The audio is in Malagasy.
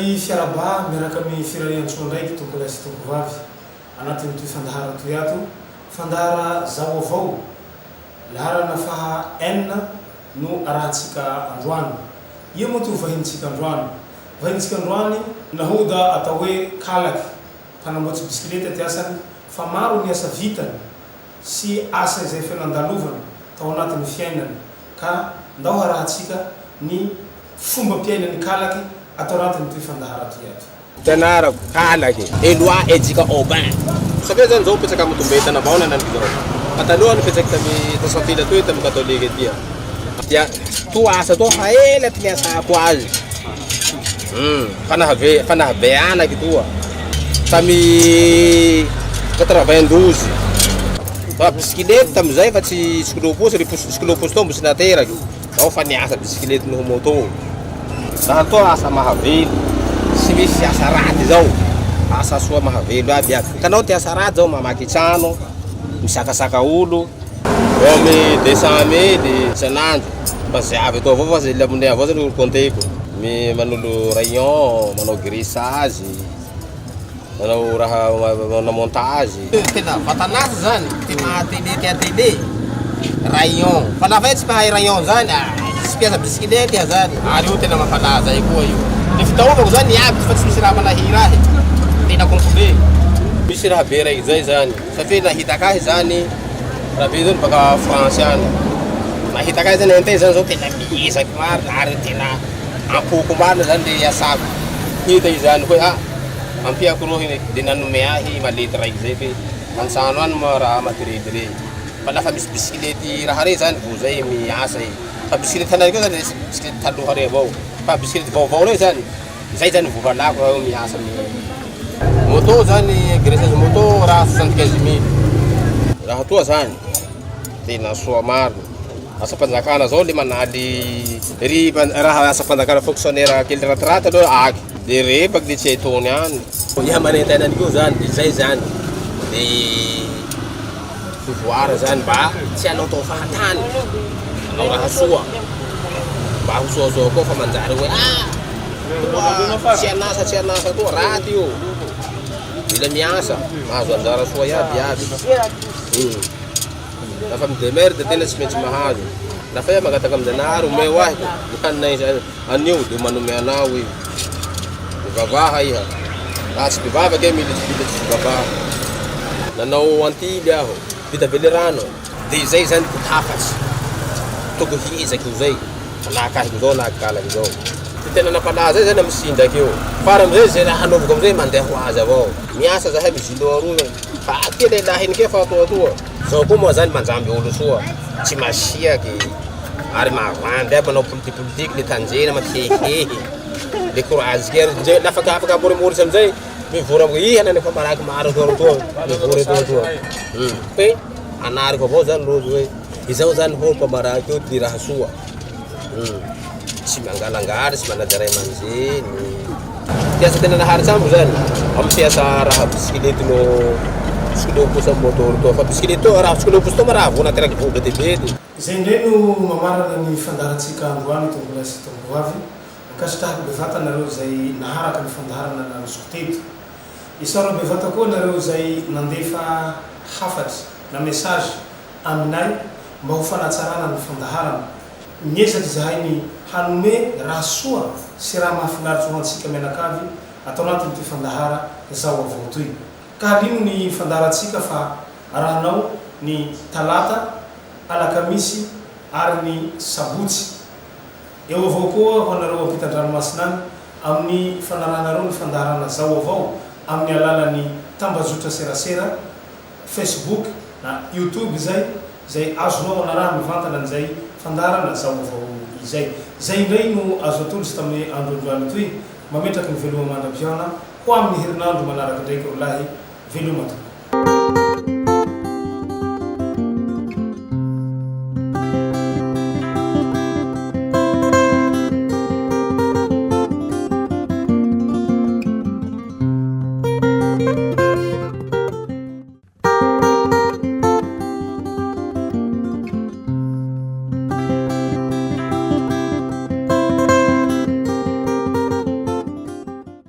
ny fiaraba miaraka amin'ny firarian-tsoa ndraiky tombola sy tombovavy anatin'ity fandahara toy ato fandahara zao avao laharana faha enina no arahantsika androany io moa ty vahintsika androany vahintsika androany nahoda atao hoe kalaky mpanamboatsy bisikilety ty asany fa maro ny asa vitany sy asa izay fianandalovana tao anatin'ny fiainany ka ndao harahantsika ny fomba piainany kalaky atao anatin'ity fandahara toy ato Tanarako kalaky Eloi Edzika Aubin sabia zany zao petsaka mitombetana avao nanany zao ataloha nipetsaky tamy Santila toy tamy katolika tia dia to asa to haela ty asako azy fanahabe anaky toa tamy 92 fa bisikilety tamizay fa tsy skilopos to mbo tsy nateraky zao fa niasa bisikilety noho moto raha to asa mahavelo tsy misy asa raty zao asa soa mahavelo aby aby kanao ty asa raty zao mamaky trano misakasaka olo eo amy 200 000 isanandro fa zay avy atao avao fa zay lamonay avao zany olo konteko manolo rayon manao grissage manao raha manao montage tena vatanazy zany ty mahatele rayon fa lafa tsy mahay rayon zany tsy piasa bisikilety zany ary io tena mampalaza io koa io ny fitaovako zany iaby fa tsy misy raha manahira tena complet misy raha be raiky zay zany satria nahitaka ahy zany raha be zany baka France any nahitaka ahy zany antay zany zao tena miisaky marina ary tena ampoko marina zany le asako hita izany hoe ampiako rohy de nanome ahy malety raiky zay fe ansano any ma raha matiredire fa lafa misy bisikilety raha rey zany vo zay miasa fa bisikilety tanany koa zany bisikilety taloha rey avao fa bisikilety vaovao rey zany zay zany vovalako ao miasa moto zany gressage moto raha 75 000 raha toa zany tena soa marina asa-panjakana zao le manaly raha asa-panjakana fonctionnaire kely ratirata aloha aky de repaky de tsy haitony any iha manentanany koa zany de zay zany de fivoara zany mba tsy anao tao fahatany anao raha soa mba ho soasoa koa fa manjary hoe tsy anasa toa raty io mila miasa mahazo anjara soa iaby lafa midemerde tena tsy maintsy mahazo lafa iha magataka aminjanahary omeo ahy ihanina anio de manome anao io mivavaha iha raha tsy mivavaky mila tsy mivavaha nanao antily aho vita vely rano de zay zany tafatsy toko hizaky zay nakahiko zao nakalaky zao tena napalaza zay zany amisindraky io fara amizay zay raha hanaovako amizay mandeha ho azy avao miasa zahay mizilo aroa fa aty lehilahy iny ke fa atoatoa zao koa moa zany manjamby olo soa tsy masiaky ary mavandy aby manao politiky le tanjena matikehikehy le courage kely lafa afaka amorimorisy amizay mivora ihana nefa maraky maro atoatoa mivora atoatoa fe anariko avao zany rozy hoe izao zany ho mpamaraky io ty raha soa tsy mangalangary tsy manajaray manjeny piasa tena naharitsy ambo zany amy piasa raha bisikilety no skilopos amy motory toa fa bisikilety toa raha skilopos toa ma raha vo nateraky vo betebety zay ndray no mamarana ny fandaharatsika androany tombola sy tombovavy mikasitrahaky bevata nareo zay naharaka ny fandaharana nanosiko teto isaro bevata koa nareo zay nandefa hafatry na message aminay mba ho fanatsarana ny fandaharana miesaky zahay ny hanome raha soa sy raha mahafinaritsy ho antsika mianakavy atao anatin'ity fandahara zao avao toy ka halino ny fandaharatsika fa rahanao ny talata alakamisy ary ny sabotsy eo avao koa ho anareo ampitan-dranomasina any amin'ny fanaranareo ny fandaharana zao avao amin'ny alalan'ny tambazotra serasera Facebook na YouTube zay azonao anaraha mivantana an'izay fandaharana zao avao zay ndray no azo atolotsy tamin'ny androandroany toy mametraky ny veloma mandram-piana ho amin'ny herinandro manaraky ndraiky rolahy veloma toy